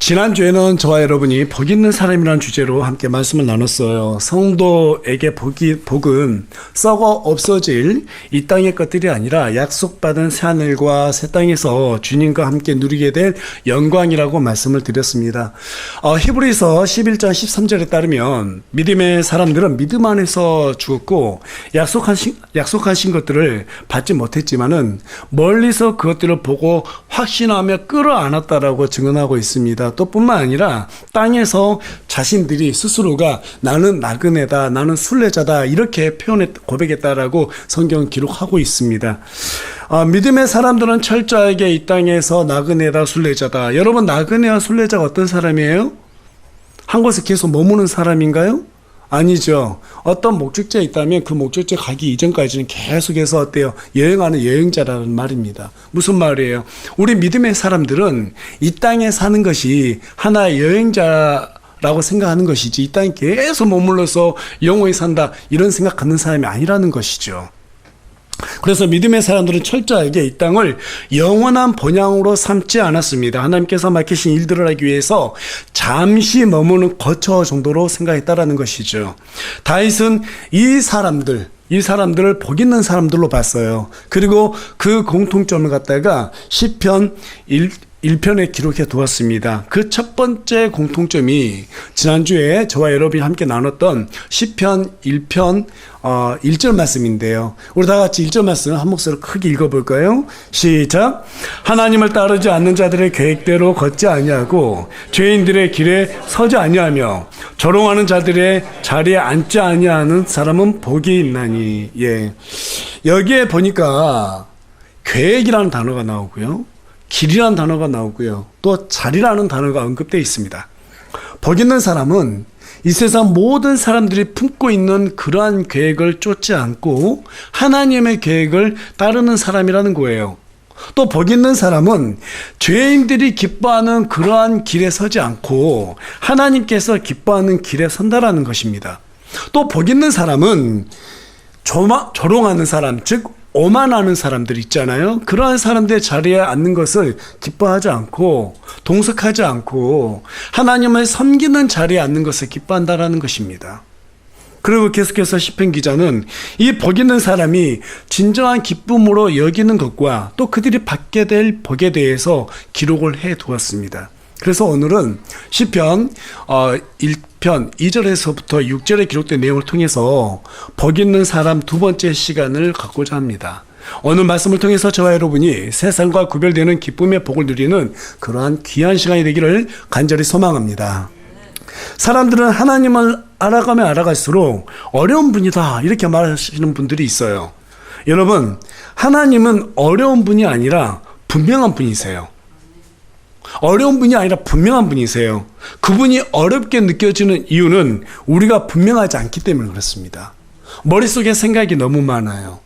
지난주에는 저와 여러분이 복 있는 사람이라는 주제로 함께 말씀을 나눴어요. 성도에게 복은 썩어 없어질 이 땅의 것들이 아니라 약속받은 새하늘과 새 땅에서 주님과 함께 누리게 될 영광이라고 말씀을 드렸습니다. 히브리서 11장 13절에 따르면 믿음의 사람들은 믿음 안에서 죽었고 약속하신 것들을 받지 못했지만은 멀리서 그것들을 보고 확신하며 끌어안았다라고 증언하고 있습니다. 또 뿐만 아니라 땅에서 자신들이 스스로가 나는 나그네다, 나는 순례자다 이렇게 고백했다라고 성경 기록하고 있습니다. 믿음의 사람들은 철저하게 이 땅에서 나그네다, 순례자다. 여러분, 나그네와 순례자가 어떤 사람이에요? 한 곳에 계속 머무는 사람인가요? 아니죠. 어떤 목적지에 있다면 그 목적지에 가기 이전까지는 계속해서 어때요? 여행하는 여행자라는 말입니다. 무슨 말이에요? 우리 믿음의 사람들은 이 땅에 사는 것이 하나의 여행자라고 생각하는 것이지 이 땅에 계속 머물러서 영원히 산다 이런 생각 갖는 사람이 아니라는 것이죠. 그래서 믿음의 사람들은 철저하게 이 땅을 영원한 본향으로 삼지 않았습니다. 하나님께서 맡기신 일들을 하기 위해서 잠시 머무는 거처 정도로 생각했다라는 것이죠. 다윗은 이 사람들을 복 있는 사람들로 봤어요. 그리고 그 공통점을 갖다가 시편 1편에 기록해 두었습니다. 그 첫 번째 공통점이 지난주에 저와 여러분이 함께 나눴던 시편 1편 1절 말씀인데요. 우리 다 같이 1절 말씀 한 목소리로 크게 읽어볼까요? 시작! 하나님을 따르지 않는 자들의 계획대로 걷지 아니하고 죄인들의 길에 서지 아니하며 조롱하는 자들의 자리에 앉지 아니하는 사람은 복이 있나니. 예. 여기에 보니까 계획이라는 단어가 나오고요. 길이라는 단어가 나오고요. 또 자리라는 단어가 언급되어 있습니다. 복 있는 사람은 이 세상 모든 사람들이 품고 있는 그러한 계획을 쫓지 않고 하나님의 계획을 따르는 사람이라는 거예요. 또 복 있는 사람은 죄인들이 기뻐하는 그러한 길에 서지 않고 하나님께서 기뻐하는 길에 선다라는 것입니다. 또 복 있는 사람은 조롱하는 사람, 즉 오만하는 사람들 있잖아요. 그러한 사람들의 자리에 앉는 것을 기뻐하지 않고 동석하지 않고 하나님을 섬기는 자리에 앉는 것을 기뻐한다라는 것입니다. 그리고 계속해서 시편 기자는 이 복 있는 사람이 진정한 기쁨으로 여기는 것과 또 그들이 받게 될 복에 대해서 기록을 해 두었습니다. 그래서 오늘은 시편 1편 2절에서부터 6절에 기록된 내용을 통해서 복 있는 사람 두 번째 시간을 갖고자 합니다. 오늘 말씀을 통해서 저와 여러분이 세상과 구별되는 기쁨의 복을 누리는 그러한 귀한 시간이 되기를 간절히 소망합니다. 사람들은 하나님을 알아가면 알아갈수록 어려운 분이다 이렇게 말하시는 분들이 있어요. 여러분, 하나님은 어려운 분이 아니라 분명한 분이세요. 어려운 분이 아니라 분명한 분이세요. 그분이 어렵게 느껴지는 이유는 우리가 분명하지 않기 때문에 그렇습니다. 머릿속에 생각이 너무 많아요.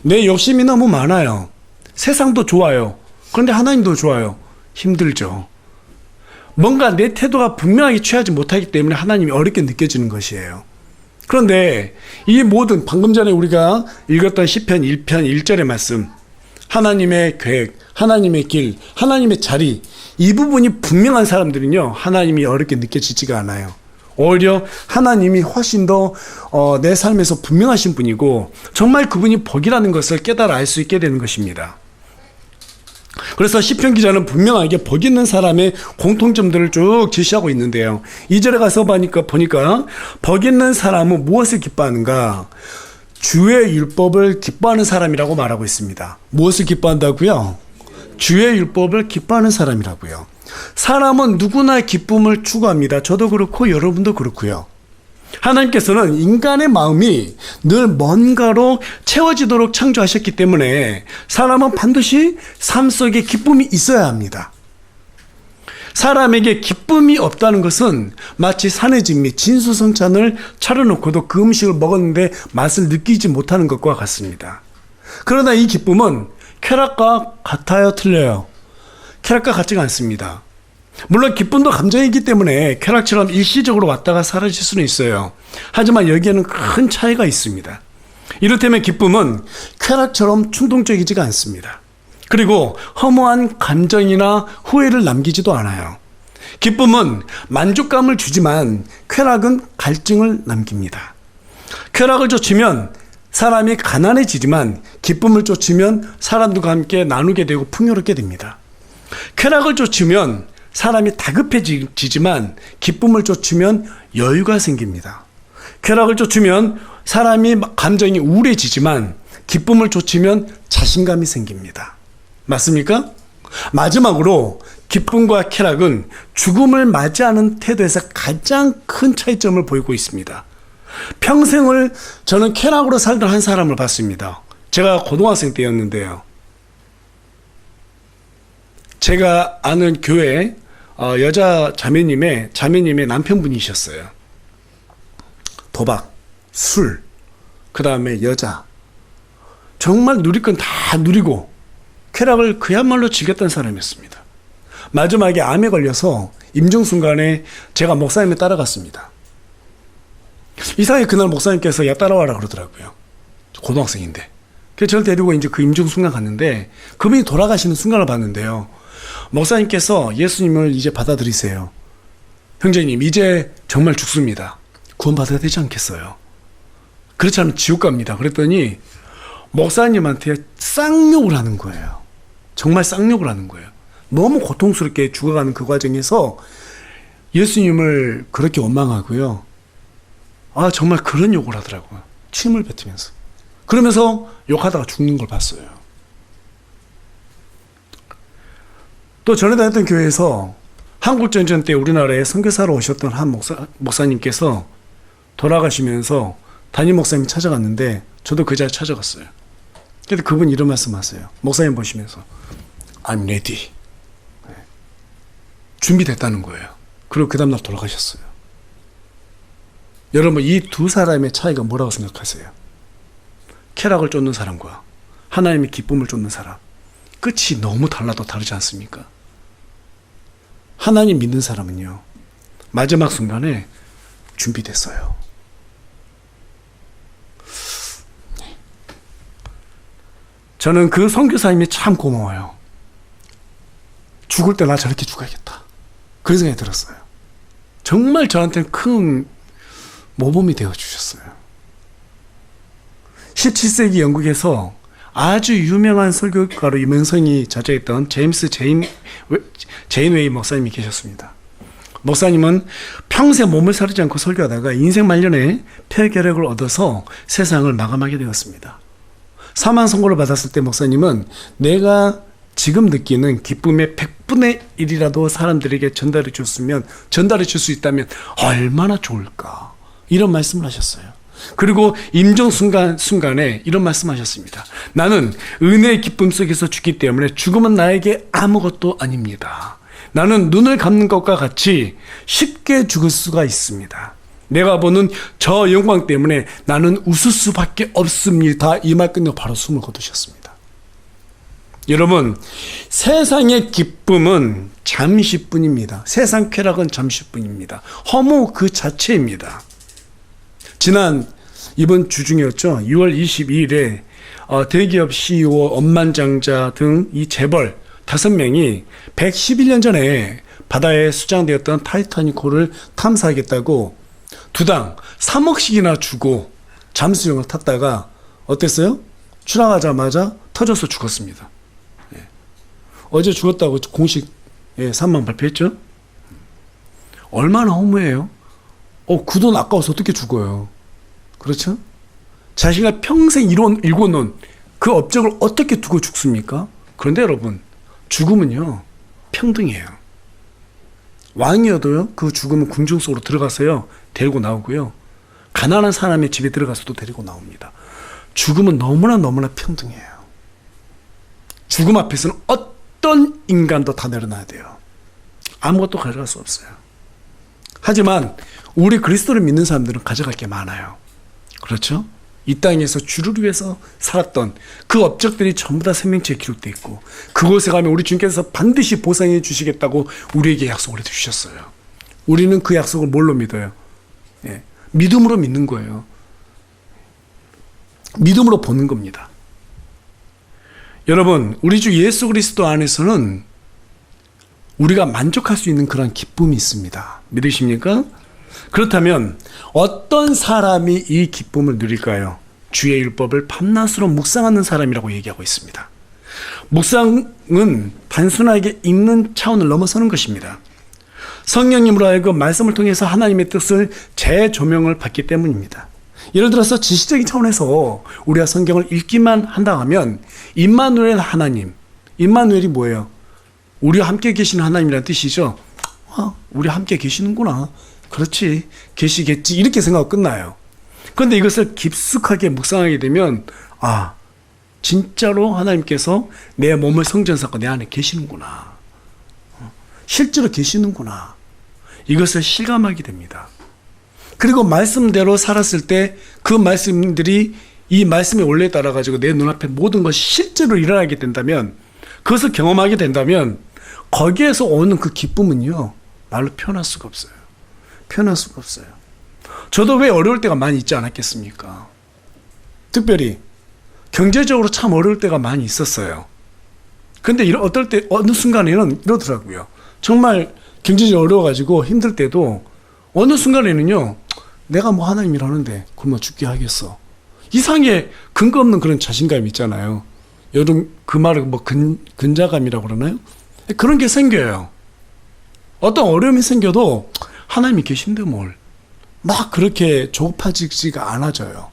내 욕심이 너무 많아요. 세상도 좋아요. 그런데 하나님도 좋아요. 힘들죠. 뭔가 내 태도가 분명하게 취하지 못하기 때문에 하나님이 어렵게 느껴지는 것이에요. 그런데 이 모든 방금 전에 우리가 읽었던 시편 1편 1절의 말씀, 하나님의 계획, 하나님의 길, 하나님의 자리, 이 부분이 분명한 사람들은요, 하나님이 어렵게 느껴지지가 않아요. 오히려 하나님이 훨씬 더 내 삶에서 분명하신 분이고 정말 그분이 복이라는 것을 깨달아 알 수 있게 되는 것입니다. 그래서 시편 기자는 분명하게 복 있는 사람의 공통점들을 쭉 제시하고 있는데요. 2절에 가서 보니까 복 있는 사람은 무엇을 기뻐하는가? 주의 율법을 기뻐하는 사람이라고 말하고 있습니다. 무엇을 기뻐한다고요? 주의 율법을 기뻐하는 사람이라고요. 사람은 누구나 기쁨을 추구합니다. 저도 그렇고 여러분도 그렇고요. 하나님께서는 인간의 마음이 늘 뭔가로 채워지도록 창조하셨기 때문에 사람은 반드시 삶 속에 기쁨이 있어야 합니다. 사람에게 기쁨이 없다는 것은 마치 산의 진미, 진수성찬을 차려놓고도 그 음식을 먹었는데 맛을 느끼지 못하는 것과 같습니다. 그러나 이 기쁨은 쾌락과 같아요, 틀려요? 쾌락과 같지가 않습니다. 물론 기쁨도 감정이기 때문에 쾌락처럼 일시적으로 왔다가 사라질 수는 있어요. 하지만 여기에는 큰 차이가 있습니다. 이를테면 기쁨은 쾌락처럼 충동적이지가 않습니다. 그리고 허무한 감정이나 후회를 남기지도 않아요. 기쁨은 만족감을 주지만 쾌락은 갈증을 남깁니다. 쾌락을 쫓으면 사람이 가난해지지만 기쁨을 쫓으면 사람들과 함께 나누게 되고 풍요롭게 됩니다. 쾌락을 쫓으면 사람이 다급해지지만 기쁨을 쫓으면 여유가 생깁니다. 쾌락을 쫓으면 사람이 감정이 우울해지지만 기쁨을 쫓으면 자신감이 생깁니다. 맞습니까? 마지막으로 기쁨과 쾌락은 죽음을 맞이하는 태도에서 가장 큰 차이점을 보이고 있습니다. 평생을 저는 쾌락으로 살던 한 사람을 봤습니다. 제가 고등학생 때였는데요. 제가 아는 교회 여자 자매님의 남편분이셨어요. 도박, 술, 그 다음에 여자. 정말 누릴 건 다 누리고 쾌락을 그야말로 즐겼던 사람이었습니다. 마지막에 암에 걸려서 임종순간에 제가 목사님을 따라갔습니다. 이상하게 그날 목사님께서 야 따라와라 그러더라고요. 고등학생인데. 그래서 저를 데리고 이제 그 임종순간 갔는데 그분이 돌아가시는 순간을 봤는데요. 목사님께서 예수님을 이제 받아들이세요. 형제님 이제 정말 죽습니다. 구원받아야 되지 않겠어요? 그렇지 않으면 지옥 갑니다. 그랬더니 목사님한테 쌍욕을 하는 거예요. 정말 쌍욕을 하는 거예요. 너무 고통스럽게 죽어가는 그 과정에서 예수님을 그렇게 원망하고요. 정말 그런 욕을 하더라고요. 침을 뱉으면서. 그러면서 욕하다가 죽는 걸 봤어요. 또 전에 다녔던 교회에서 한국전쟁 때 우리나라에 선교사로 오셨던 한 목사님께서 돌아가시면서 담임 목사님이 찾아갔는데 저도 그 자리에 찾아갔어요. 근데 그분이 이런 말씀 하세요. 목사님 보시면서 I'm ready. 준비됐다는 거예요. 그리고 그 다음날 돌아가셨어요. 여러분 이 두 사람의 차이가 뭐라고 생각하세요? 쾌락을 쫓는 사람과 하나님의 기쁨을 쫓는 사람. 끝이 너무 달라도 다르지 않습니까? 하나님 믿는 사람은요. 마지막 순간에 준비됐어요. 저는 그 선교사님이 참 고마워요. 죽을 때 나 저렇게 죽어야겠다. 그런 생각이 들었어요. 정말 저한테는 큰 모범이 되어주셨어요. 17세기 영국에서 아주 유명한 설교가로 명성이 자자했던 제임스 제인웨이 목사님이 계셨습니다. 목사님은 평생 몸을 사리지 않고 설교하다가 인생 말년에 폐결핵을 얻어서 세상을 마감하게 되었습니다. 사망 선고를 받았을 때 목사님은 내가 지금 느끼는 기쁨의 100분의 1이라도 사람들에게 전달해 줄 수 있다면 얼마나 좋을까. 이런 말씀을 하셨어요. 그리고 임종 순간에 이런 말씀하셨습니다. 나는 은혜의 기쁨 속에서 죽기 때문에 죽음은 나에게 아무것도 아닙니다. 나는 눈을 감는 것과 같이 쉽게 죽을 수가 있습니다. 내가 보는 저 영광 때문에 나는 웃을 수밖에 없습니다. 이 말 끝내고 바로 숨을 거두셨습니다. 여러분, 세상의 기쁨은 잠시뿐입니다. 세상 쾌락은 잠시뿐입니다. 허무 그 자체입니다. 이번 주 중이었죠. 6월 22일에 대기업 CEO, 억만장자 등 이 재벌 5명이 111년 전에 바다에 수장되었던 타이타닉호를 탐사하겠다고 두당 3억씩이나 주고 잠수정을 탔다가 어땠어요? 출항하자마자 터져서 죽었습니다. 어제 죽었다고 공식 사망 발표했죠? 얼마나 허무해요? 그 돈 아까워서 어떻게 죽어요? 그렇죠? 자신가 평생 일궈놓은 그 업적을 어떻게 두고 죽습니까? 그런데 여러분, 죽음은요, 평등해요. 왕이어도요, 그 죽음은 궁중 속으로 들어가서요, 데리고 나오고요. 가난한 사람의 집에 들어가서도 데리고 나옵니다. 죽음은 너무나 평등해요. 죽음 앞에서는 어떤 인간도 다 내려놔야 돼요. 아무것도 가져갈 수 없어요. 하지만 우리 그리스도를 믿는 사람들은 가져갈 게 많아요. 그렇죠? 이 땅에서 주를 위해서 살았던 그 업적들이 전부 다 생명체에 기록되어 있고 그곳에 가면 우리 주님께서 반드시 보상해 주시겠다고 우리에게 약속을 해주셨어요. 우리는 그 약속을 뭘로 믿어요? 믿음으로 믿는 거예요. 믿음으로 보는 겁니다. 여러분, 우리 주 예수 그리스도 안에서는 우리가 만족할 수 있는 그런 기쁨이 있습니다. 믿으십니까? 그렇다면 어떤 사람이 이 기쁨을 누릴까요? 주의 율법을 밤낮으로 묵상하는 사람이라고 얘기하고 있습니다. 묵상은 단순하게 읽는 차원을 넘어서는 것입니다. 성령님으로 하여금 말씀을 통해서 하나님의 뜻을 재조명을 받기 때문입니다. 예를 들어서 지식적인 차원에서 우리가 성경을 읽기만 한다 하면 임마누엘 하나님, 임마누엘이 뭐예요? 우리와 함께 계시는 하나님이라는 뜻이죠. 우리와 함께 계시는구나. 그렇지, 계시겠지, 이렇게 생각하고 끝나요. 그런데 이것을 깊숙하게 묵상하게 되면 진짜로 하나님께서 내 몸을 성전삼고 내 안에 계시는구나. 실제로 계시는구나. 이것을 실감하게 됩니다. 그리고 말씀대로 살았을 때 그 말씀들이 이 말씀의 원리에 따라 가지고 내 눈앞에 모든 것이 실제로 일어나게 된다면, 그것을 경험하게 된다면 거기에서 오는 그 기쁨은요, 말로 표현할 수가 없어요. 표현할 수가 없어요. 저도 왜 어려울 때가 많이 있지 않았겠습니까? 특별히 경제적으로 참 어려울 때가 많이 있었어요. 근데 어떨 때 어느 순간에는 이러더라고요. 정말 경제적으로 어려워가지고 힘들 때도 어느 순간에는요, 내가 뭐 하나님이라는데 그럼 죽게 하겠어. 이상하게 근거 없는 그런 자신감이 있잖아요. 여러분 그 말을 뭐 근자감이라고 그러나요? 그런 게 생겨요. 어떤 어려움이 생겨도 하나님이 계신데 뭘. 막 그렇게 조급해지지가 않아져요.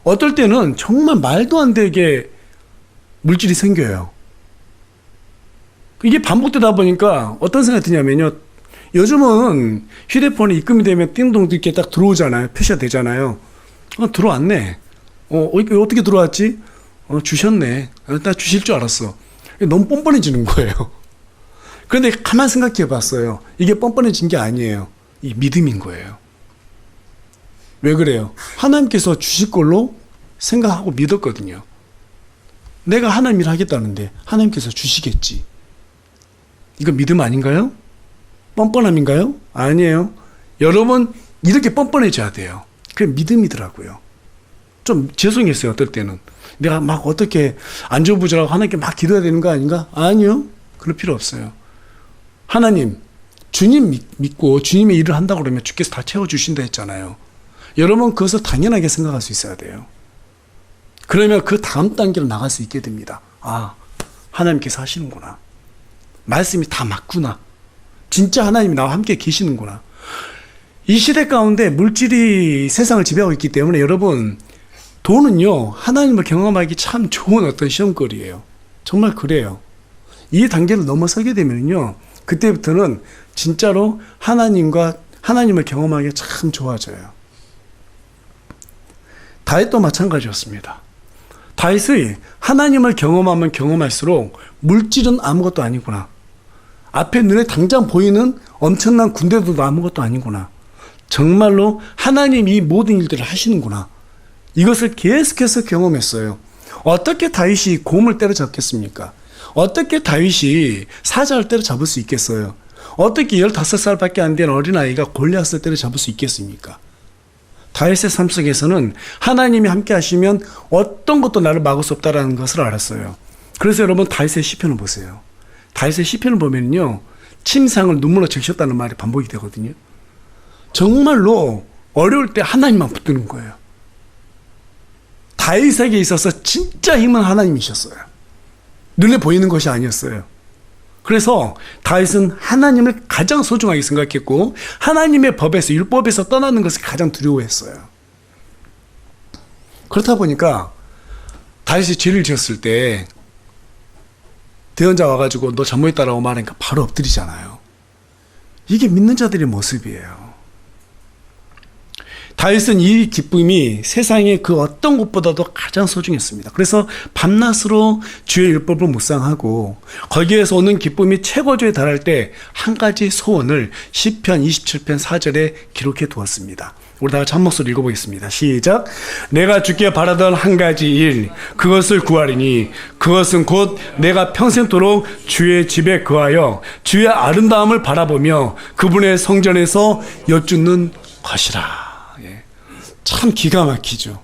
어떨 때는 정말 말도 안 되게 물질이 생겨요. 이게 반복되다 보니까 어떤 생각이 드냐면요. 요즘은 휴대폰에 입금이 되면 띵동 이렇게 딱 들어오잖아요. 표시가 되잖아요. 들어왔네. 어떻게 들어왔지? 주셨네. 나 주실 줄 알았어. 너무 뻔뻔해지는 거예요. 그런데 가만 생각해 봤어요. 이게 뻔뻔해진 게 아니에요. 이 믿음인 거예요. 왜 그래요? 하나님께서 주실 걸로 생각하고 믿었거든요. 내가 하나님 일 하겠다는데 하나님께서 주시겠지. 이거 믿음 아닌가요? 뻔뻔함인가요? 아니에요. 여러분 이렇게 뻔뻔해져야 돼요. 그게 믿음이더라고요. 좀 죄송했어요. 어떨 때는 내가 막 어떻게 안절부절하고 하나님께 막 기도해야 되는 거 아닌가? 아니요. 그럴 필요 없어요. 하나님, 주님 믿고 주님의 일을 한다고 그러면 주께서 다 채워주신다 했잖아요. 여러분 그것을 당연하게 생각할 수 있어야 돼요. 그러면 그 다음 단계로 나갈 수 있게 됩니다. 하나님께서 하시는구나. 말씀이 다 맞구나. 진짜 하나님이 나와 함께 계시는구나. 이 시대 가운데 물질이 세상을 지배하고 있기 때문에 여러분, 돈은요, 하나님을 경험하기 참 좋은 어떤 시험거리예요. 정말 그래요. 이 단계를 넘어서게 되면요, 그때부터는 진짜로 하나님을 경험하기 참 좋아져요. 다윗도 마찬가지였습니다. 다윗이 하나님을 경험하면 경험할수록 물질은 아무것도 아니구나. 앞에 눈에 당장 보이는 엄청난 군대도 아무것도 아니구나. 정말로 하나님이 이 모든 일들을 하시는구나. 이것을 계속해서 경험했어요. 어떻게 다윗이 곰을 때려잡겠습니까? 어떻게 다윗이 사자를 때려잡을 수 있겠어요? 어떻게 15살밖에 안 된 어린아이가 골리앗을 때려잡을 수 있겠습니까? 다윗의 삶 속에서는 하나님이 함께 하시면 어떤 것도 나를 막을 수 없다는 것을 알았어요. 그래서 여러분 다윗의 시편을 보세요. 다윗의 시편을 보면요, 침상을 눈물로 적셨다는 말이 반복이 되거든요. 정말로 어려울 때 하나님만 붙드는 거예요. 다윗에게 있어서 진짜 힘은 하나님이셨어요. 눈에 보이는 것이 아니었어요. 그래서 다윗은 하나님을 가장 소중하게 생각했고 하나님의 법에서, 율법에서 떠나는 것을 가장 두려워했어요. 그렇다 보니까 다윗이 죄를 지었을 때 대언자 와가지고 너 잘못했다라고 말하니까 바로 엎드리잖아요. 이게 믿는 자들의 모습이에요. 다윗은 이 기쁨이 세상의 그 어떤 것보다도 가장 소중했습니다. 그래서 밤낮으로 주의 율법을 묵상하고 거기에서 오는 기쁨이 최고조에 달할 때 한 가지 소원을 시편 27편 4절에 기록해 두었습니다. 우리 다 같이 한 목소리 읽어보겠습니다. 시작. 내가 주께 바라던 한 가지 일, 그것을 구하리니 그것은 곧 내가 평생토록 주의 집에 거하여 주의 아름다움을 바라보며 그분의 성전에서 여쭙는 것이라. 참 기가 막히죠.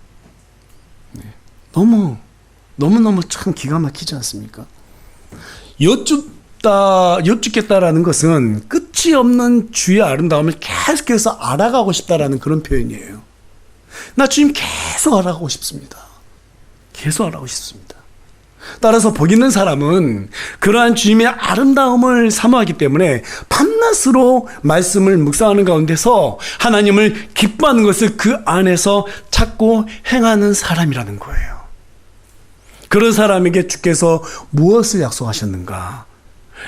너무너무 참 기가 막히지 않습니까? 여쭙겠다라는 것은 끝이 없는 주의 아름다움을 계속해서 알아가고 싶다라는 그런 표현이에요. 나 주님 계속 알아가고 싶습니다. 계속 알아가고 싶습니다. 따라서 복 있는 사람은 그러한 주님의 아름다움을 사모하기 때문에 밤낮으로 말씀을 묵상하는 가운데서 하나님을 기뻐하는 것을 그 안에서 찾고 행하는 사람이라는 거예요. 그런 사람에게 주께서 무엇을 약속하셨는가?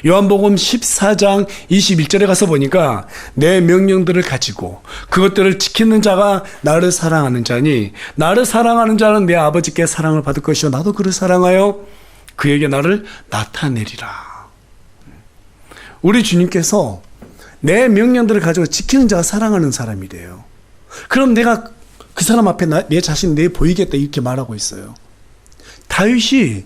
요한복음 14장 21절에 가서 보니까 내 명령들을 가지고 그것들을 지키는 자가 나를 사랑하는 자니 나를 사랑하는 자는 내 아버지께 사랑을 받을 것이요 나도 그를 사랑하여 그에게 나를 나타내리라. 우리 주님께서 내 명령들을 가지고 지키는 자가 사랑하는 사람이래요. 그럼 내가 그 사람 앞에 내 자신 내 보이겠다 이렇게 말하고 있어요. 다윗이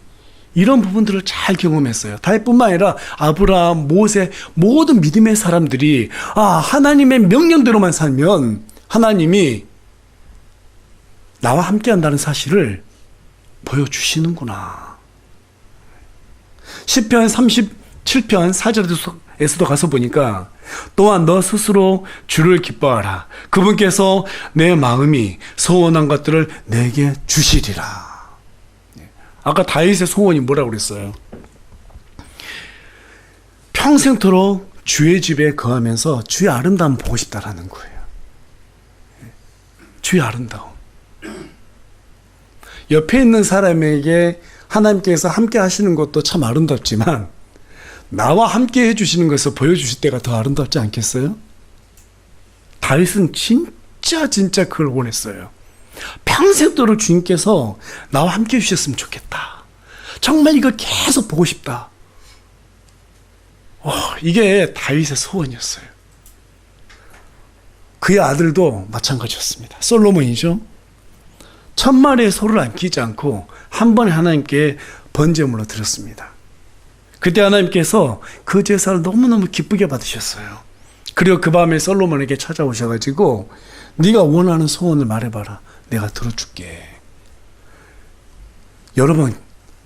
이런 부분들을 잘 경험했어요. 다윗뿐만 아니라 아브라함, 모세 모든 믿음의 사람들이 하나님의 명령대로만 살면 하나님이 나와 함께 한다는 사실을 보여주시는구나. 시편 37편 4절에서도 가서 보니까 또한 너 스스로 주를 기뻐하라. 그분께서 내 마음이 소원한 것들을 내게 주시리라. 아까 다윗의 소원이 뭐라고 그랬어요? 평생토록 주의 집에 거하면서 주의 아름다움 보고 싶다라는 거예요. 주의 아름다움. 옆에 있는 사람에게 하나님께서 함께 하시는 것도 참 아름답지만 나와 함께 해주시는 것을 보여주실 때가 더 아름답지 않겠어요? 다윗은 진짜 그걸 원했어요. 평생도록 주님께서 나와 함께 해주셨으면 좋겠다. 정말 이걸 계속 보고 싶다. 이게 다윗의 소원이었어요. 그의 아들도 마찬가지였습니다. 솔로몬이죠. 1000마리의 소를 안기지 않고 한 번에 하나님께 번제물로 드렸습니다. 그때 하나님께서 그 제사를 너무너무 기쁘게 받으셨어요. 그리고 그 밤에 솔로몬에게 찾아오셔가지고 네가 원하는 소원을 말해봐라. 내가 들어줄게.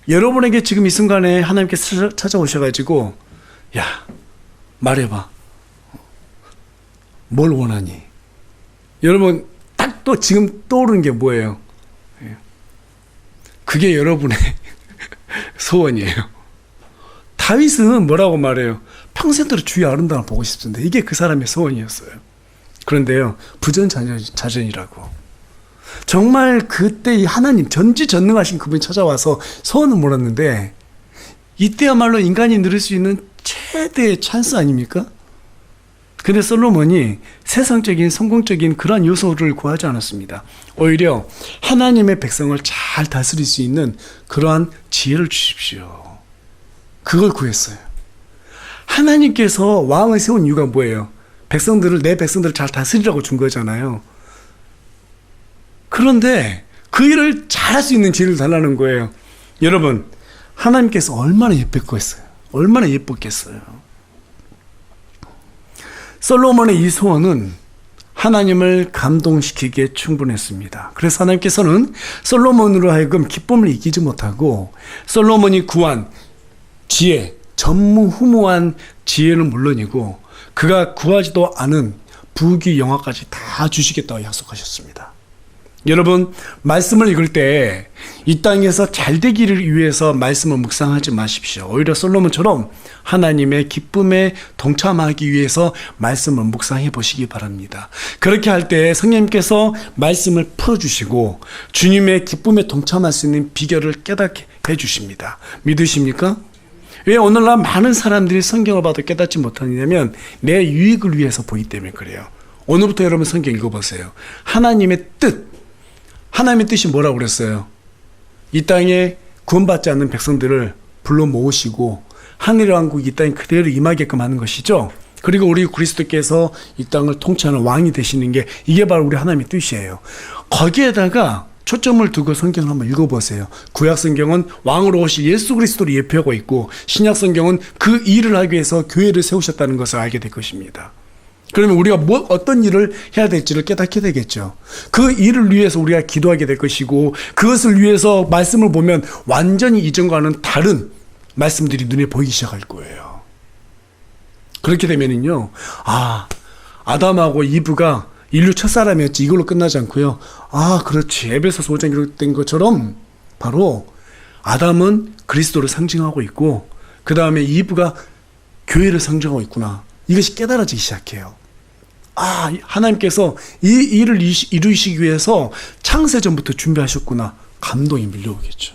여러분에게 지금 이 순간에 하나님께서 찾아오셔가지고 야, 말해봐. 뭘 원하니? 여러분 딱 또 지금 떠오르는 게 뭐예요? 그게 여러분의 소원이에요. 다윗은 뭐라고 말해요? 평생도록 주의 아름다움을 보고 싶습니다. 이게 그 사람의 소원이었어요. 그런데요, 부전자전이라고. 정말 그때 이 하나님 전지전능하신 그분이 찾아와서 소원을 물었는데 이때야말로 인간이 누릴 수 있는 최대의 찬스 아닙니까? 근데 솔로몬이 세상적인 성공적인 그러한 요소를 구하지 않았습니다. 오히려 하나님의 백성을 잘 다스릴 수 있는 그러한 지혜를 주십시오. 그걸 구했어요. 하나님께서 왕을 세운 이유가 뭐예요? 내 백성들을 잘 다스리라고 준 거잖아요. 그런데 그 일을 잘할 수 있는 지혜를 달라는 거예요. 여러분, 하나님께서 얼마나 예뻤겠어요? 얼마나 예뻤겠어요? 솔로몬의 이 소원은 하나님을 감동시키기에 충분했습니다. 그래서 하나님께서는 솔로몬으로 하여금 기쁨을 이기지 못하고 솔로몬이 구한 지혜, 전무후무한 지혜는 물론이고 그가 구하지도 않은 부귀 영화까지 다 주시겠다고 약속하셨습니다. 여러분, 말씀을 읽을 때 이 땅에서 잘 되기를 위해서 말씀을 묵상하지 마십시오. 오히려 솔로몬처럼 하나님의 기쁨에 동참하기 위해서 말씀을 묵상해 보시기 바랍니다. 그렇게 할 때 성령님께서 말씀을 풀어주시고 주님의 기쁨에 동참할 수 있는 비결을 깨닫게 해주십니다. 믿으십니까? 왜 오늘날 많은 사람들이 성경을 봐도 깨닫지 못하느냐면 내 유익을 위해서 보기 때문에 그래요. 오늘부터 여러분 성경 읽어보세요. 하나님의 뜻이 뭐라고 그랬어요? 이 땅에 구원받지 않는 백성들을 불러 모으시고 하늘의 왕국이 이 땅에 그대로 임하게끔 하는 것이죠. 그리고 우리 그리스도께서 이 땅을 통치하는 왕이 되시는 게 이게 바로 우리 하나님의 뜻이에요. 거기에다가 초점을 두고 성경을 한번 읽어보세요. 구약 성경은 왕으로 오실 예수 그리스도를 예표하고 있고 신약 성경은 그 일을 하기 위해서 교회를 세우셨다는 것을 알게 될 것입니다. 그러면 우리가 어떤 일을 해야 될지를 깨닫게 되겠죠. 그 일을 위해서 우리가 기도하게 될 것이고 그것을 위해서 말씀을 보면 완전히 이전과는 다른 말씀들이 눈에 보이기 시작할 거예요. 그렇게 되면은요, 아담하고 이브가 인류 첫사람이었지, 이걸로 끝나지 않고요. 그렇지. 에베소서 5장 기록된 것처럼 바로 아담은 그리스도를 상징하고 있고, 그 다음에 이브가 교회를 상징하고 있구나. 이것이 깨달아지기 시작해요. 하나님께서 이 일을 이루시기 위해서 창세전부터 준비하셨구나. 감동이 밀려오겠죠.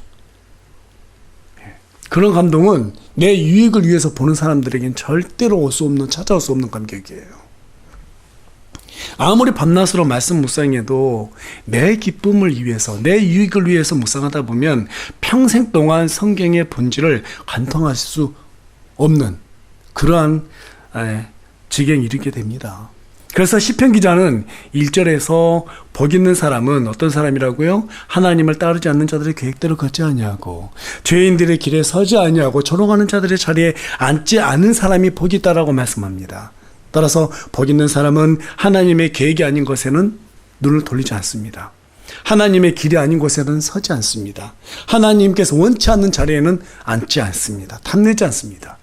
그런 감동은 내 유익을 위해서 보는 사람들에겐 절대로 올 수 없는, 찾아올 수 없는 감격이에요. 아무리 밤낮으로 말씀 묵상해도 내 기쁨을 위해서, 내 유익을 위해서 묵상하다 보면 평생 동안 성경의 본질을 관통할 수 없는 그러한 지경에 이르게 됩니다. 그래서 시편 기자는 1절에서 복 있는 사람은 어떤 사람이라고요? 하나님을 따르지 않는 자들의 계획대로 걷지 아니하고 죄인들의 길에 서지 아니하고 조롱하는 자들의 자리에 앉지 않은 사람이 복이 있다라고 말씀합니다. 따라서 복 있는 사람은 하나님의 계획이 아닌 것에는 눈을 돌리지 않습니다. 하나님의 길이 아닌 곳에는 서지 않습니다. 하나님께서 원치 않는 자리에는 앉지 않습니다. 탐내지 않습니다.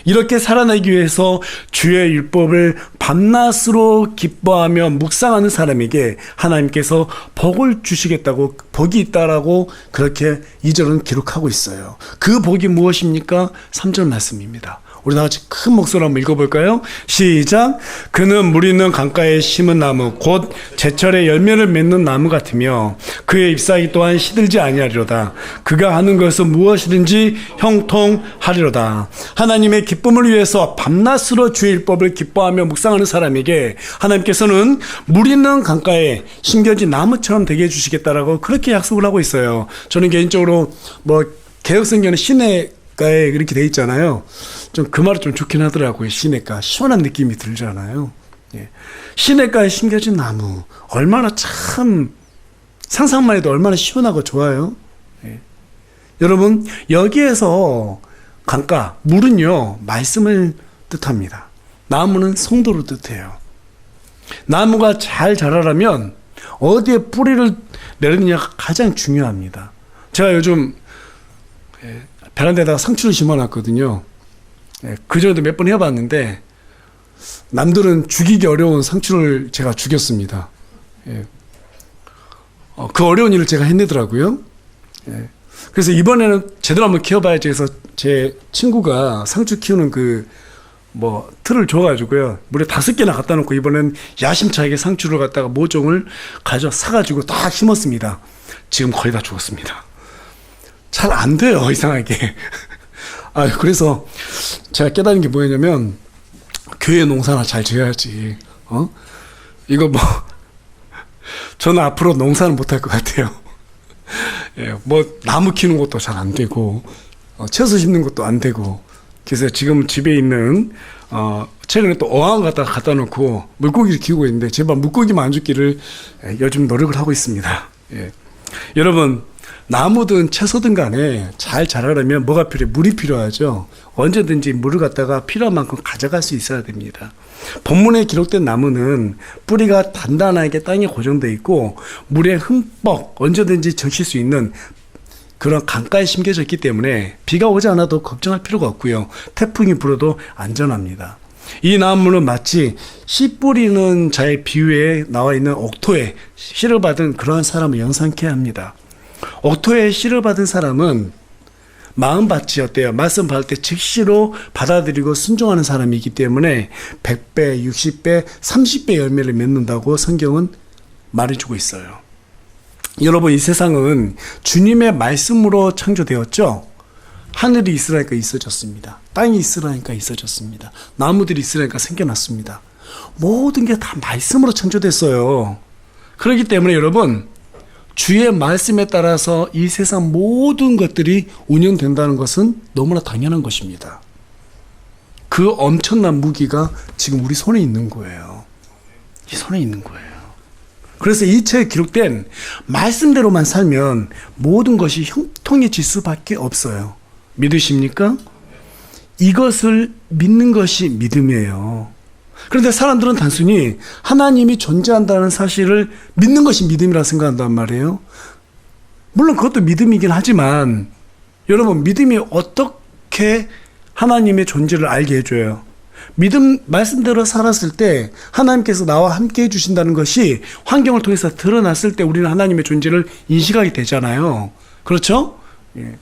이렇게 살아내기 위해서 주의 율법을 밤낮으로 기뻐하며 묵상하는 사람에게 하나님께서 복을 주시겠다고, 복이 있다라고 그렇게 2절은 기록하고 있어요. 그 복이 무엇입니까? 3절 말씀입니다. 우리 다 같이 큰 목소리로 한번 읽어볼까요? 시작. 그는 물 있는 강가에 심은 나무 곧 제철에 열매를 맺는 나무 같으며 그의 잎사귀 또한 시들지 아니하리로다. 그가 하는 것은 무엇이든지 형통하리로다. 하나님의 기쁨을 위해서 밤낮으로 주의 율법을 기뻐하며 묵상하는 사람에게 하나님께서는 물 있는 강가에 심겨진 나무처럼 되게 해주시겠다라고 그렇게 약속을 하고 있어요. 저는 개인적으로 개혁성경은 시내가에 이렇게 돼 있잖아요. 좀 그 말이 좀 좋긴 하더라고요. 시냇가. 시원한 느낌이 들잖아요. 시냇가에 심겨진 나무. 얼마나 참, 상상만 해도 얼마나 시원하고 좋아요. 여러분, 여기에서 강가, 물은요, 말씀을 뜻합니다. 나무는 성도를 뜻해요. 나무가 잘 자라려면 어디에 뿌리를 내리느냐가 가장 중요합니다. 제가 요즘 베란다에다가 상추를 심어놨거든요. 그전에도 몇 번 해봤는데 남들은 죽이기 어려운 상추를 제가 죽였습니다. 그 어려운 일을 제가 해내더라고요. 그래서 이번에는 제대로 한번 키워봐야지 해서 제 친구가 상추 키우는 틀을 줘가지고요. 물에 5개나 갖다 놓고 이번엔 야심차게 상추를 갖다가 모종을 사가지고 딱 심었습니다. 지금 거의 다 죽었습니다. 잘 안 돼요, 이상하게. 그래서 제가 깨달은 게 뭐였냐면, 교회 농사나 잘 지어야지. 이거 저는 앞으로 농사는 못할 것 같아요. 나무 키우는 것도 잘 안 되고, 채소 심는 것도 안 되고, 그래서 지금 집에 있는, 최근에 또 어항 갖다 놓고 물고기를 키우고 있는데, 제발 물고기만 안 죽기를 요즘 노력을 하고 있습니다. 여러분, 나무든 채소든 간에 잘 자라려면 뭐가 필요해? 물이 필요하죠. 언제든지 물을 갖다가 필요한 만큼 가져갈 수 있어야 됩니다. 본문에 기록된 나무는 뿌리가 단단하게 땅에 고정되어 있고 물에 흠뻑 언제든지 적실 수 있는 그런 강가에 심겨져 있기 때문에 비가 오지 않아도 걱정할 필요가 없고요. 태풍이 불어도 안전합니다. 이 나무는 마치 씨 뿌리는 자의 비유에 나와 있는 옥토에 씨를 받은 그러한 사람을 연상케 합니다. 옥토에 씨를 받은 사람은 마음밭이 어때요? 말씀 받을 때 즉시로 받아들이고 순종하는 사람이기 때문에 100배, 60배, 30배 열매를 맺는다고 성경은 말해주고 있어요. 여러분, 이 세상은 주님의 말씀으로 창조되었죠? 하늘이 있으라니까 있어졌습니다. 땅이 있으라니까 있어졌습니다. 나무들이 있으라니까 생겨났습니다. 모든 게 다 말씀으로 창조됐어요. 그렇기 때문에 여러분, 주의 말씀에 따라서 이 세상 모든 것들이 운영된다는 것은 너무나 당연한 것입니다. 그 엄청난 무기가 지금 우리 손에 있는 거예요. 이 손에 있는 거예요. 그래서 이 책에 기록된 말씀대로만 살면 모든 것이 형통해질 수밖에 없어요. 믿으십니까? 이것을 믿는 것이 믿음이에요. 그런데 사람들은 단순히 하나님이 존재한다는 사실을 믿는 것이 믿음이라 생각한단 말이에요. 물론 그것도 믿음이긴 하지만 여러분, 믿음이 어떻게 하나님의 존재를 알게 해줘요? 믿음 말씀대로 살았을 때 하나님께서 나와 함께 해주신다는 것이 환경을 통해서 드러났을 때 우리는 하나님의 존재를 인식하게 되잖아요. 그렇죠? 예.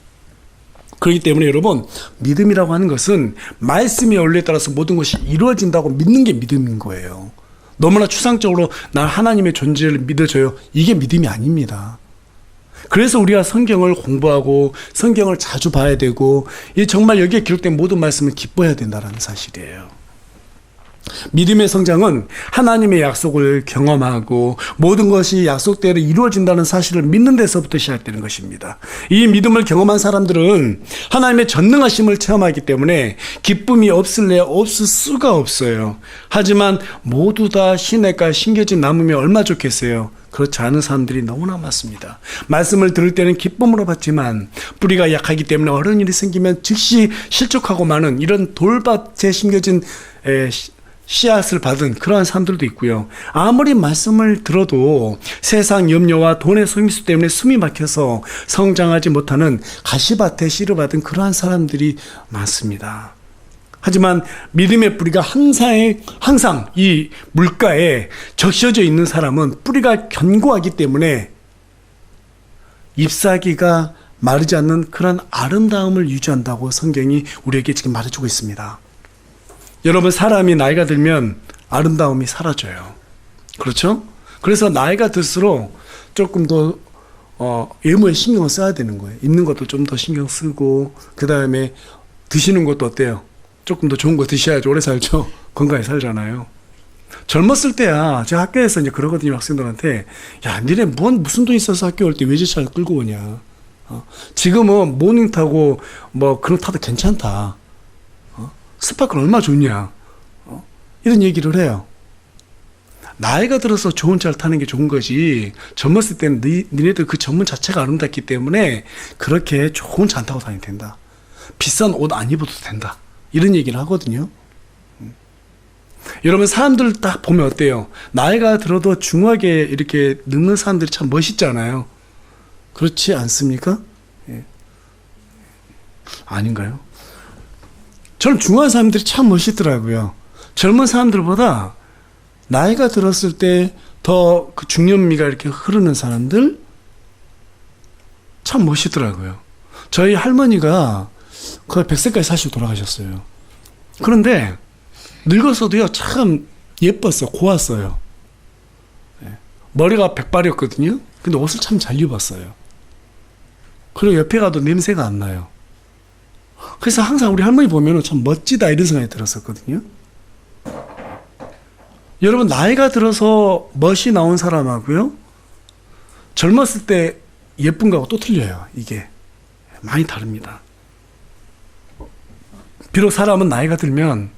그렇기 때문에 여러분, 믿음이라고 하는 것은 말씀의 원리에 따라서 모든 것이 이루어진다고 믿는 게 믿음인 거예요. 너무나 추상적으로 날 하나님의 존재를 믿어줘요. 이게 믿음이 아닙니다. 그래서 우리가 성경을 공부하고 성경을 자주 봐야 되고 정말 여기에 기록된 모든 말씀을 기뻐해야 된다는 사실이에요. 믿음의 성장은 하나님의 약속을 경험하고 모든 것이 약속대로 이루어진다는 사실을 믿는 데서부터 시작되는 것입니다. 이 믿음을 경험한 사람들은 하나님의 전능하심을 체험하기 때문에 기쁨이 없을래 없을 수가 없어요. 하지만 모두 다 시냇가에 심겨진 나무면 얼마 좋겠어요. 그렇지 않은 사람들이 너무나 많습니다. 말씀을 들을 때는 기쁨으로 받지만 뿌리가 약하기 때문에 어려운 일이 생기면 즉시 실족하고 마는 이런 돌밭에 심겨진 씨앗을 받은 그러한 사람들도 있고요. 아무리 말씀을 들어도 세상 염려와 돈의 소임수 때문에 숨이 막혀서 성장하지 못하는 가시밭에 씨를 받은 그러한 사람들이 많습니다. 하지만 믿음의 뿌리가 항상 이 물가에 적셔져 있는 사람은 뿌리가 견고하기 때문에 잎사귀가 마르지 않는 그런 아름다움을 유지한다고 성경이 우리에게 지금 말해주고 있습니다. 여러분, 사람이 나이가 들면 아름다움이 사라져요. 그렇죠? 그래서 나이가 들수록 조금 더 외모에 신경을 써야 되는 거예요. 입는 것도 좀 더 신경 쓰고, 그 다음에 드시는 것도 어때요? 조금 더 좋은 거 드셔야지 오래 살죠. 건강히 살잖아요. 젊었을 때야 제가 학교에서 이제 그러거든요. 학생들한테, 야, 니네 무슨 돈 있어서 학교 올 때 외제차를 끌고 오냐. 지금은 모닝 타고 뭐 그런 타도 괜찮다. 스파클 얼마 좋냐. 이런 얘기를 해요. 나이가 들어서 좋은 차를 타는 게 좋은 거지, 젊었을 때는 니네들 그 전문 자체가 아름답기 때문에 그렇게 좋은 차 안 타고 다니면 된다. 비싼 옷 안 입어도 된다. 이런 얘기를 하거든요. 여러분, 사람들 딱 보면 어때요? 나이가 들어도 중하게 이렇게 늙는 사람들이 참 멋있잖아요. 그렇지 않습니까? 예. 아닌가요? 저는 중한 사람들이 참 멋있더라고요. 젊은 사람들보다 나이가 들었을 때 더 그 중년미가 이렇게 흐르는 사람들 참 멋있더라고요. 저희 할머니가 거의 100세까지 사시고 돌아가셨어요. 그런데 늙었어도요, 참 예뻤어요. 고왔어요. 머리가 백발이었거든요. 근데 옷을 참 잘 입었어요. 그리고 옆에 가도 냄새가 안 나요. 그래서 항상 우리 할머니 보면 참 멋지다 이런 생각이 들었었거든요. 여러분, 나이가 들어서 멋이 나온 사람하고요, 젊었을 때 예쁜 거하고 또 틀려요. 이게 많이 다릅니다. 비록 사람은 나이가 들면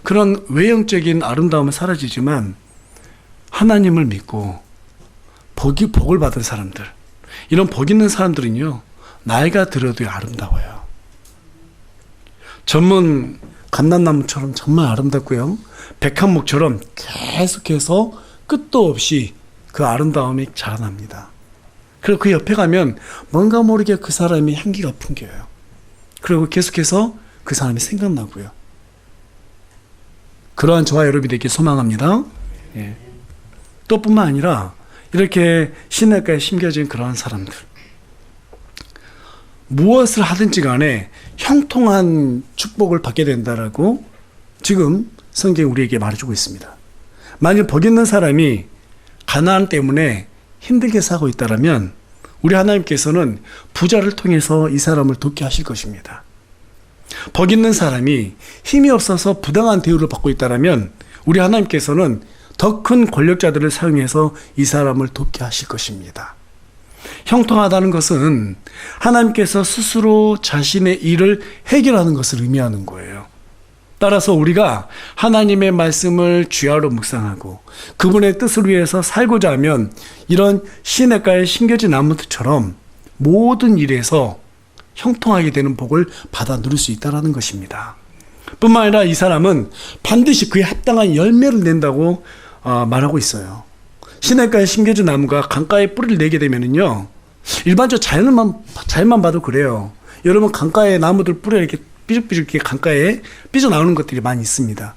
그런 외형적인 아름다움은 사라지지만 하나님을 믿고 복을 받은 사람들, 이런 복 있는 사람들은요, 나이가 들어도 아름다워요. 전문 감람나무처럼 정말 아름답고요, 백합목처럼 계속해서 끝도 없이 그 아름다움이 자라납니다. 그리고 그 옆에 가면 뭔가 모르게 그 사람의 향기가 풍겨요. 그리고 계속해서 그 사람이 생각나고요. 그러한 저와 여러분이 되길 소망합니다. 예. 또 뿐만 아니라 이렇게 시냇가에 심겨진 그러한 사람들, 무엇을 하든지 간에 형통한 축복을 받게 된다라고 지금 성경이 우리에게 말해주고 있습니다. 만일 복 있는 사람이 가나안 때문에 힘들게 살고 있다면 우리 하나님께서는 부자를 통해서 이 사람을 돕게 하실 것입니다. 복 있는 사람이 힘이 없어서 부당한 대우를 받고 있다면 우리 하나님께서는 더 큰 권력자들을 사용해서 이 사람을 돕게 하실 것입니다. 형통하다는 것은 하나님께서 스스로 자신의 일을 해결하는 것을 의미하는 거예요. 따라서 우리가 하나님의 말씀을 주야로 묵상하고 그분의 뜻을 위해서 살고자 하면 이런 시냇가에 심겨진 나무들처럼 모든 일에서 형통하게 되는 복을 받아 누릴 수 있다는 것입니다. 뿐만 아니라 이 사람은 반드시 그에 합당한 열매를 낸다고 말하고 있어요. 시냇가에 심겨진 나무가 강가에 뿌리를 내게 되면은요, 일반적으로 자연만 봐도 그래요. 여러분, 강가에 나무들 뿌리가 이렇게 삐죽삐죽 이렇게 강가에 삐져나오는 것들이 많이 있습니다.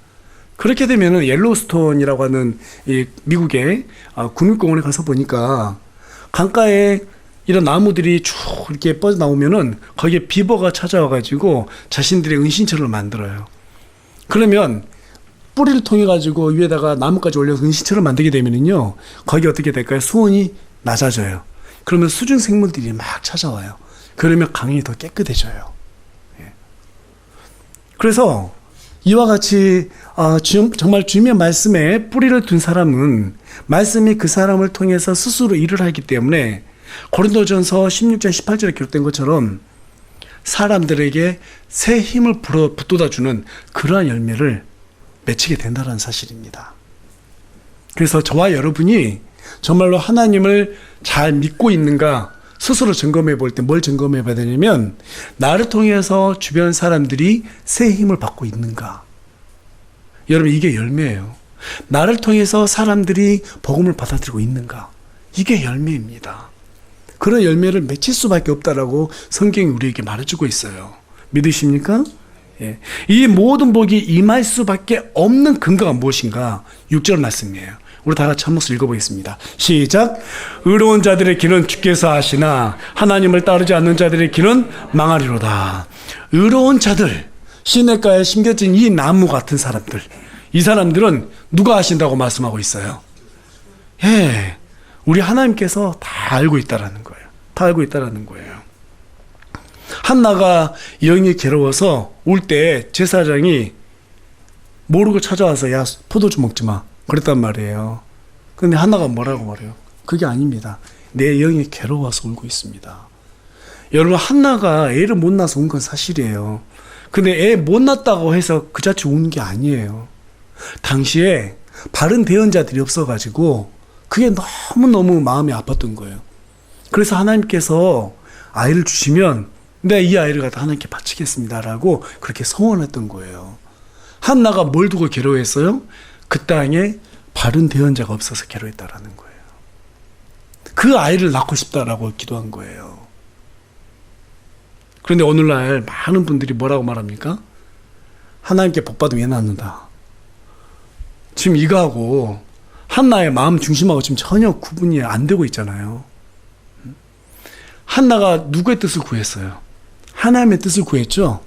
그렇게 되면은 옐로우스톤이라고 하는 이 미국의 국립공원에 가서 보니까 강가에 이런 나무들이 쭉 이렇게 뻗어 나오면은 거기에 비버가 찾아와가지고 자신들의 은신처를 만들어요. 그러면 뿌리를 통해 가지고 위에다가 나무까지 올려서 은신처를 만들게 되면은요, 거기 어떻게 될까요? 수온이 낮아져요. 그러면 수중 생물들이 막 찾아와요. 그러면 강이 더 깨끗해져요. 그래서 이와 같이 정말 주님의 말씀에 뿌리를 둔 사람은 말씀이 그 사람을 통해서 스스로 일을 하기 때문에 고린도전서 16장 18절에 기록된 것처럼 사람들에게 새 힘을 북돋아주는 그러한 열매를 맺히게 된다는 사실입니다. 그래서 저와 여러분이 정말로 하나님을 잘 믿고 있는가 스스로 점검해 볼 때 뭘 점검해 봐야 되냐면, 나를 통해서 주변 사람들이 새 힘을 받고 있는가. 여러분, 이게 열매예요. 나를 통해서 사람들이 복음을 받아들이고 있는가. 이게 열매입니다. 그런 열매를 맺힐 수밖에 없다라고 성경이 우리에게 말해주고 있어요. 믿으십니까? 예. 이 모든 복이 임할 수밖에 없는 근거가 무엇인가? 6절 말씀이에요. 우리 다 같이 한 목소리 읽어보겠습니다. 시작. 의로운 자들의 길은 주께서 하시나 하나님을 따르지 않는 자들의 길은 망하리로다. 의로운 자들, 시냇가에 심겨진 이 나무 같은 사람들, 이 사람들은 누가 하신다고 말씀하고 있어요? 예, 우리 하나님께서 다 알고 있다라는 거예요. 다 알고 있다라는 거예요. 한나가 영이 괴로워서 울 때 제사장이 모르고 찾아와서 야, 포도주 먹지 마 그랬단 말이에요. 근데 한나가 뭐라고 말해요? 그게 아닙니다. 내 영이 괴로워서 울고 있습니다. 여러분, 한나가 애를 못 낳아서 운 건 사실이에요. 근데 애 못 낳았다고 해서 그 자체 우는 게 아니에요. 당시에 바른 대언자들이 없어가지고 그게 너무너무 마음이 아팠던 거예요. 그래서 하나님께서 아이를 주시면 내가 이 아이를 갖다 하나님께 바치겠습니다라고 그렇게 서원했던 거예요. 한나가 뭘 두고 괴로워했어요? 그 땅에 바른 대언자가 없어서 괴로웠다라는 거예요. 그 아이를 낳고 싶다라고 기도한 거예요. 그런데 오늘날 많은 분들이 뭐라고 말합니까? 하나님께 복 받으면 애 낳는다. 지금 이거하고 한나의 마음 중심하고 지금 전혀 구분이 안 되고 있잖아요. 한나가 누구의 뜻을 구했어요? 하나님의 뜻을 구했죠?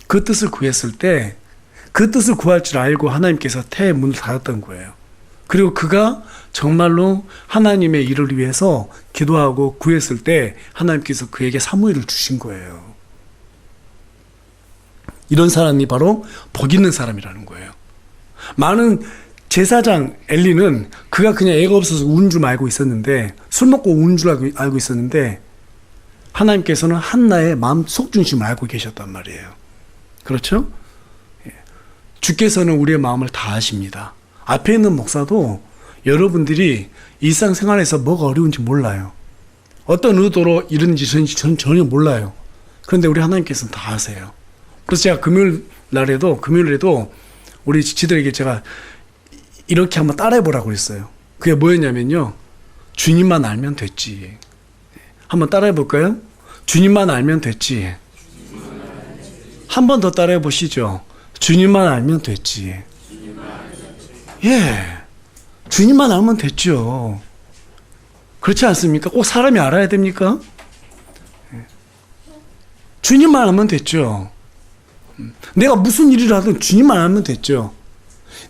그 뜻을 구했을 때 그 뜻을 구할 줄 알고 하나님께서 태의 문을 닫았던 거예요. 그리고 그가 정말로 하나님의 일을 위해서 기도하고 구했을 때 하나님께서 그에게 사무엘을 주신 거예요. 이런 사람이 바로 복 있는 사람이라는 거예요. 많은 제사장 엘리는 그가 그냥 애가 없어서 운 줄 알고 있었는데, 술 먹고 운 줄 알고 있었는데, 하나님께서는 한나의 마음 속중심을 알고 계셨단 말이에요. 그렇죠? 주께서는 우리의 마음을 다 아십니다. 앞에 있는 목사도 여러분들이 일상생활에서 뭐가 어려운지 몰라요. 어떤 의도로 이런지 저는 전혀 몰라요. 그런데 우리 하나님께서는 다 아세요. 그래서 제가 금요일에도 우리 지치들에게 제가 이렇게 한번 따라해보라고 했어요. 그게 뭐였냐면요, 주님만 알면 됐지. 한번 따라해볼까요? 주님만 알면 됐지. 한 번 더 따라해보시죠. 주님만 알면 됐지. 예, 주님만 알면 됐죠. 그렇지 않습니까? 꼭 사람이 알아야 됩니까? 주님만 알면 됐죠. 내가 무슨 일을 하든 주님만 알면 됐죠.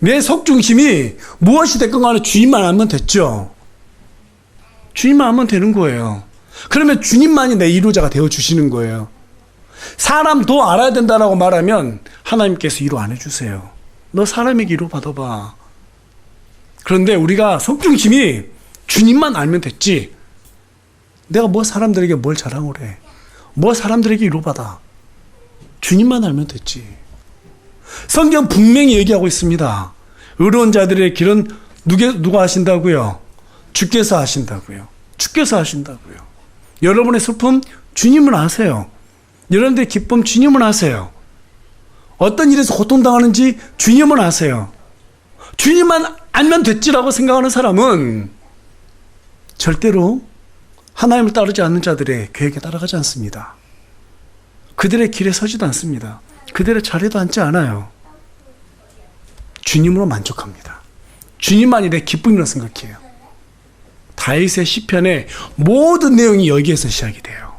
내 속중심이 무엇이 됐건 간에 주님만 알면 됐죠. 주님만 알면 되는 거예요. 그러면 주님만이 내 이루자가 되어주시는 거예요. 사람 더 알아야 된다라고 말하면 하나님께서 위로 안 해주세요. 너 사람에게 위로 받아봐. 그런데 우리가 속중심이 주님만 알면 됐지, 내가 뭐 사람들에게 뭘 자랑을 해, 뭐 사람들에게 위로 받아. 주님만 알면 됐지. 성경 분명히 얘기하고 있습니다. 의로운 자들의 길은 누가 하신다고요? 주께서 하신다고요. 주께서 하신다고요. 여러분의 슬픔 주님은 아세요. 여러분들의 기쁨 주님은 아세요. 어떤 일에서 고통당하는지 주님은 아세요. 주님만 알면 됐지라고 생각하는 사람은 절대로 하나님을 따르지 않는 자들의 계획에 따라가지 않습니다. 그들의 길에 서지도 않습니다. 그들의 자리도 앉지 않아요. 주님으로 만족합니다. 주님만이 내 기쁨이라고 생각해요. 다윗의 시편의 모든 내용이 여기에서 시작이 돼요.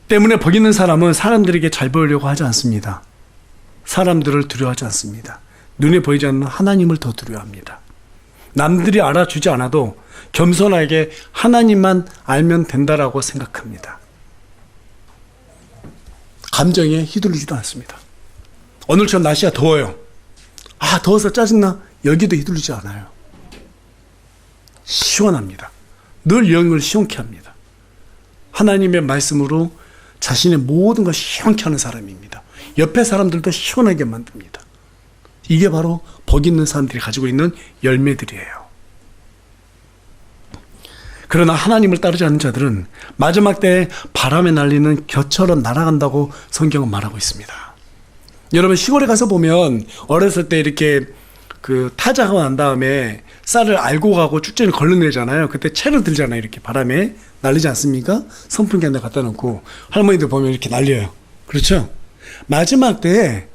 때문에 복 있는 사람은 사람들에게 잘 보이려고 하지 않습니다. 사람들을 두려워하지 않습니다. 눈에 보이지 않는 하나님을 더 두려워합니다. 남들이 알아주지 않아도 겸손하게 하나님만 알면 된다라고 생각합니다. 감정에 휘둘리지도 않습니다. 오늘처럼 날씨가 더워요. 더워서 짜증나. 여기도 휘둘리지 않아요. 시원합니다. 늘 영을 시원케 합니다. 하나님의 말씀으로 자신의 모든 것을 시원케 하는 사람입니다. 옆에 사람들도 시원하게 만듭니다. 이게 바로 복 있는 사람들이 가지고 있는 열매들이에요. 그러나 하나님을 따르지 않는 자들은 마지막 때에 바람에 날리는 겨처럼 날아간다고 성경은 말하고 있습니다. 여러분 시골에 가서 보면 어렸을 때 이렇게 타자가 난 다음에 쌀을 알고 가고 쭉전을 걸러내잖아요. 그때 채를 들잖아요. 이렇게 바람에 날리지 않습니까? 선풍기 한 대 갖다 놓고 할머니들 보면 이렇게 날려요. 그렇죠? 마지막 때에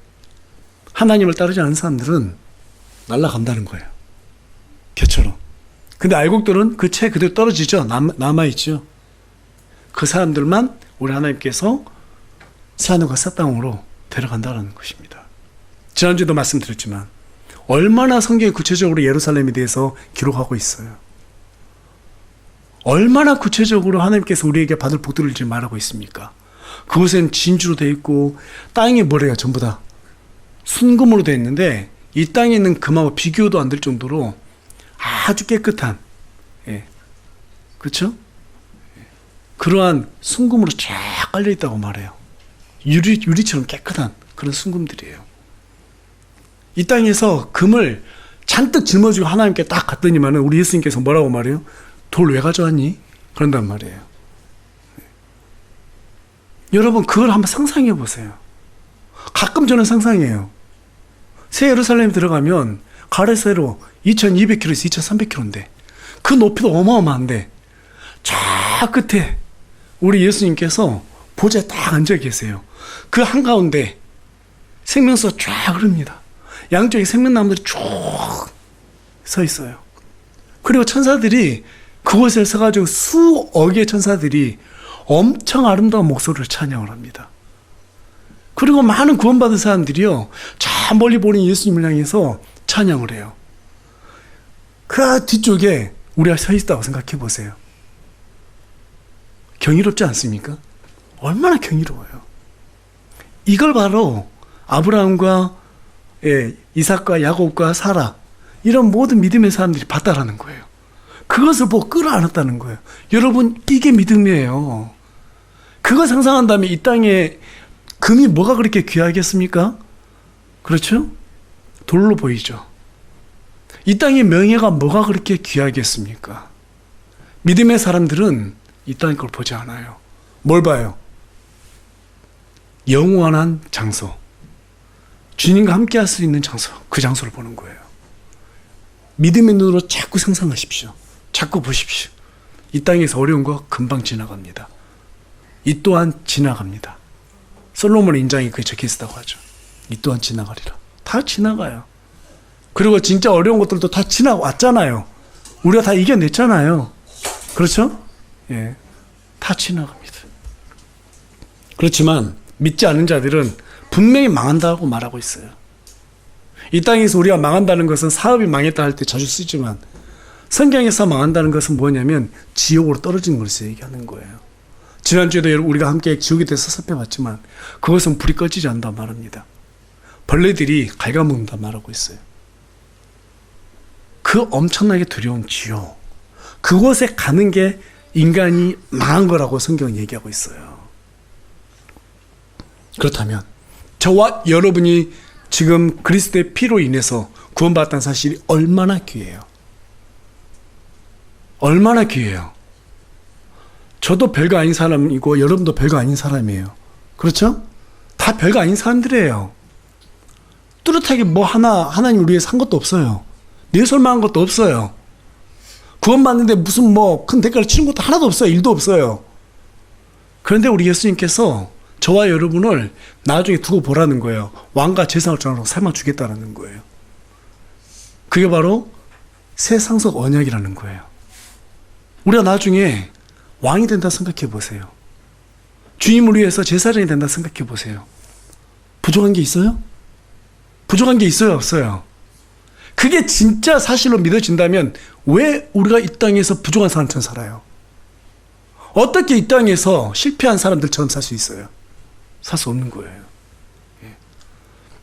하나님을 따르지 않는 사람들은 날아간다는 거예요. 개처럼. 근데 알곡들은 그 채 그대로 떨어지죠. 남아있죠. 그 사람들만 우리 하나님께서 새하늘과 새 땅으로 데려간다는 것입니다. 지난주에도 말씀드렸지만 얼마나 성경이 구체적으로 예루살렘에 대해서 기록하고 있어요. 얼마나 구체적으로 하나님께서 우리에게 받을 복들을 지금 말하고 있습니까? 그곳엔 진주로 되어 있고 땅이 뭐래요? 전부 다 순금으로 되어 있는데 이 땅에 있는 금하고 비교도 안 될 정도로 아주 깨끗한, 그렇죠? 그러한 순금으로 쫙 깔려 있다고 말해요. 유리처럼 깨끗한 그런 순금들이에요. 이 땅에서 금을 잔뜩 짊어지고 하나님께 딱 갔더니만은 우리 예수님께서 뭐라고 말해요? 돌 왜 가져왔니? 그런단 말이에요. 여러분 그걸 한번 상상해 보세요. 가끔 저는 상상해요. 새 예루살렘에 들어가면 가로세로 2200km에서 2300km인데 그 높이도 어마어마한데 저 끝에 우리 예수님께서 보좌에 딱 앉아 계세요. 그 한가운데 생명수가 쫙 흐릅니다. 양쪽에 생명나무들이 쭉 서 있어요. 그리고 천사들이 그곳에 서가지고 수억의 천사들이 엄청 아름다운 목소리를 찬양을 합니다. 그리고 많은 구원받은 사람들이요, 저 멀리 보는 예수님을 향해서 찬양을 해요. 그 뒤쪽에 우리가 서 있다고 생각해 보세요. 경이롭지 않습니까? 얼마나 경이로워요. 이걸 바로 아브라함과 이삭과 야곱과 사라 이런 모든 믿음의 사람들이 봤다라는 거예요. 그것을 보고 끌어안았다는 거예요. 여러분 이게 믿음이에요. 그거 상상한다면 이 땅에 금이 뭐가 그렇게 귀하겠습니까? 그렇죠? 돌로 보이죠. 이 땅의 명예가 뭐가 그렇게 귀하겠습니까? 믿음의 사람들은 이 땅의 걸 보지 않아요. 뭘 봐요? 영원한 장소, 주님과 함께 할 수 있는 장소, 그 장소를 보는 거예요. 믿음의 눈으로 자꾸 상상하십시오. 자꾸 보십시오. 이 땅에서 어려운 거 금방 지나갑니다. 이 또한 지나갑니다. 솔로몬의 인장이 그게 적혀 있었다고 하죠. 이 또한 지나가리라. 다 지나가요. 그리고 진짜 어려운 것들도 다 지나왔잖아요. 우리가 다 이겨냈잖아요. 그렇죠? 예, 다 지나갑니다. 그렇지만 믿지 않는 자들은 분명히 망한다고 말하고 있어요. 이 땅에서 우리가 망한다는 것은 사업이 망했다 할 때 자주 쓰지만 성경에서 망한다는 것은 뭐냐면 지옥으로 떨어지는 것을 얘기하는 거예요. 지난주에도 우리가 함께 지옥에 대해서 살펴봤지만 그것은 불이 꺼지지 않는다 말합니다. 벌레들이 갉아먹는다 말하고 있어요. 그 엄청나게 두려운 지옥, 그곳에 가는 게 인간이 망한 거라고 성경은 얘기하고 있어요. 그렇다면 저와 여러분이 지금 그리스도의 피로 인해서 구원받았다는 사실이 얼마나 귀해요. 얼마나 귀해요. 저도 별거 아닌 사람이고 여러분도 별거 아닌 사람이에요. 그렇죠? 다 별거 아닌 사람들이에요. 뚜렷하게 뭐 하나님을 위해서 한 것도 없어요. 내설만한 것도 없어요. 구원받는데 무슨 뭐 큰 대가를 치는 것도 하나도 없어요. 일도 없어요. 그런데 우리 예수님께서 저와 여러분을 나중에 두고 보라는 거예요. 왕과 제사장을 정하고 삶아 주겠다는 거예요. 그게 바로 새 상속 언약이라는 거예요. 우리가 나중에 왕이 된다 생각해 보세요. 주님을 위해서 제사장이 된다 생각해 보세요. 부족한 게 있어요? 부족한 게 있어요, 없어요? 그게 진짜 사실로 믿어진다면 왜 우리가 이 땅에서 부족한 사람처럼 살아요? 어떻게 이 땅에서 실패한 사람들처럼 살 수 있어요? 살 수 없는 거예요.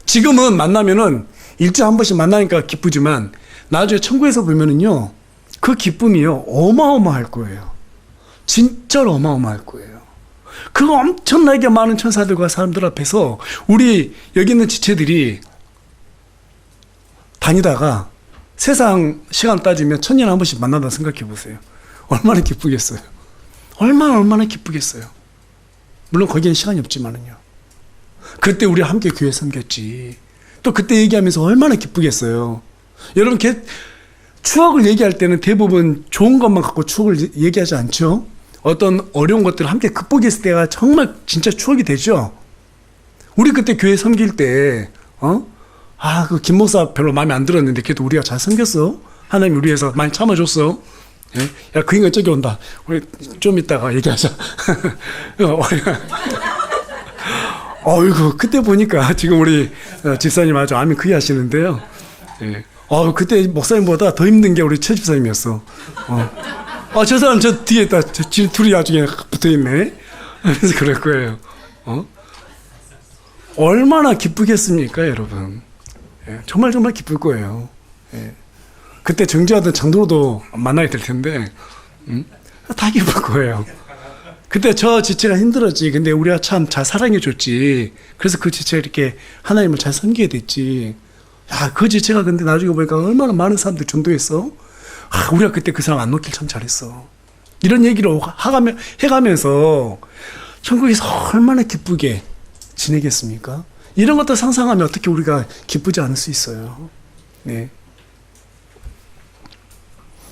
지금은 만나면은 일주일에 한 번씩 만나니까 기쁘지만 나중에 천국에서 보면은요, 그 기쁨이요 어마어마할 거예요. 진짜로 어마어마할 거예요. 그 엄청나게 많은 천사들과 사람들 앞에서 우리 여기 있는 지체들이 다니다가 세상 시간 따지면 1000년에 한 번씩 만난다 생각해 보세요. 얼마나 기쁘겠어요. 얼마나 기쁘겠어요. 물론 거기에는 시간이 없지만은요. 그때 우리 함께 교회 섬겼지. 또 그때 얘기하면서 얼마나 기쁘겠어요. 여러분, 추억을 얘기할 때는 대부분 좋은 것만 갖고 추억을 얘기하지 않죠? 어떤 어려운 것들을 함께 극복했을 때가 정말 진짜 추억이 되죠? 우리 그때 교회 섬길 때, 그 김 목사 별로 마음에 안 들었는데 그래도 우리가 잘 섬겼어. 하나님 우리 위해서 많이 참아줬어. 예? 야, 그 인간 저기 온다. 우리 좀 이따가 얘기하자. 어이구, 그때 보니까 지금 우리 집사님 아주 아멘 크게 하시는데요. 예. 그때 목사님보다 더 힘든 게 우리 최 집사님이었어. 저 사람 저 뒤에 있다. 둘이 나중에 붙어 있네. 그래서 그럴 거예요. 얼마나 기쁘겠습니까, 여러분? 예. 정말 기쁠 거예요. 예. 그때 정지하던 장도로도 만나야 될 텐데, 다 기쁠 거예요. 그때 저 지체가 힘들었지. 근데 우리가 참 잘 사랑해줬지. 그래서 그 지체가 이렇게 하나님을 잘 섬기게 됐지. 야, 그 지체가 근데 나중에 보니까 얼마나 많은 사람들 전도했어. 우리가 그때 그 사람 안 놓길 참 잘했어. 이런 얘기를 해가면서 천국에서 얼마나 기쁘게 지내겠습니까? 이런 것도 상상하면 어떻게 우리가 기쁘지 않을 수 있어요. 네.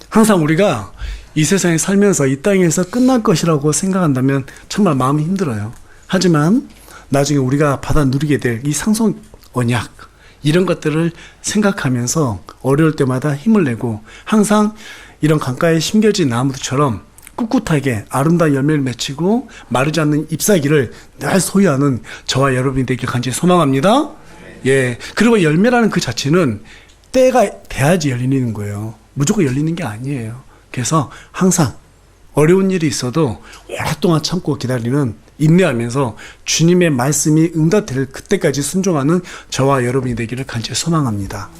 항상 우리가 이 세상에 살면서 이 땅에서 끝날 것이라고 생각한다면 정말 마음이 힘들어요. 하지만 나중에 우리가 받아 누리게 될 이 상속 언약, 이런 것들을 생각하면서 어려울 때마다 힘을 내고 항상 이런 강가에 심겨진 나무들처럼 꿋꿋하게 아름다운 열매를 맺히고 마르지 않는 잎사귀를 늘 소유하는 저와 여러분이 되길 간절히 소망합니다. 예. 그리고 열매라는 그 자체는 때가 돼야지 열리는 거예요. 무조건 열리는 게 아니에요. 그래서 항상 어려운 일이 있어도 오랫동안 참고 기다리는, 인내하면서 주님의 말씀이 응답될 그때까지 순종하는 저와 여러분이 되기를 간절히 소망합니다.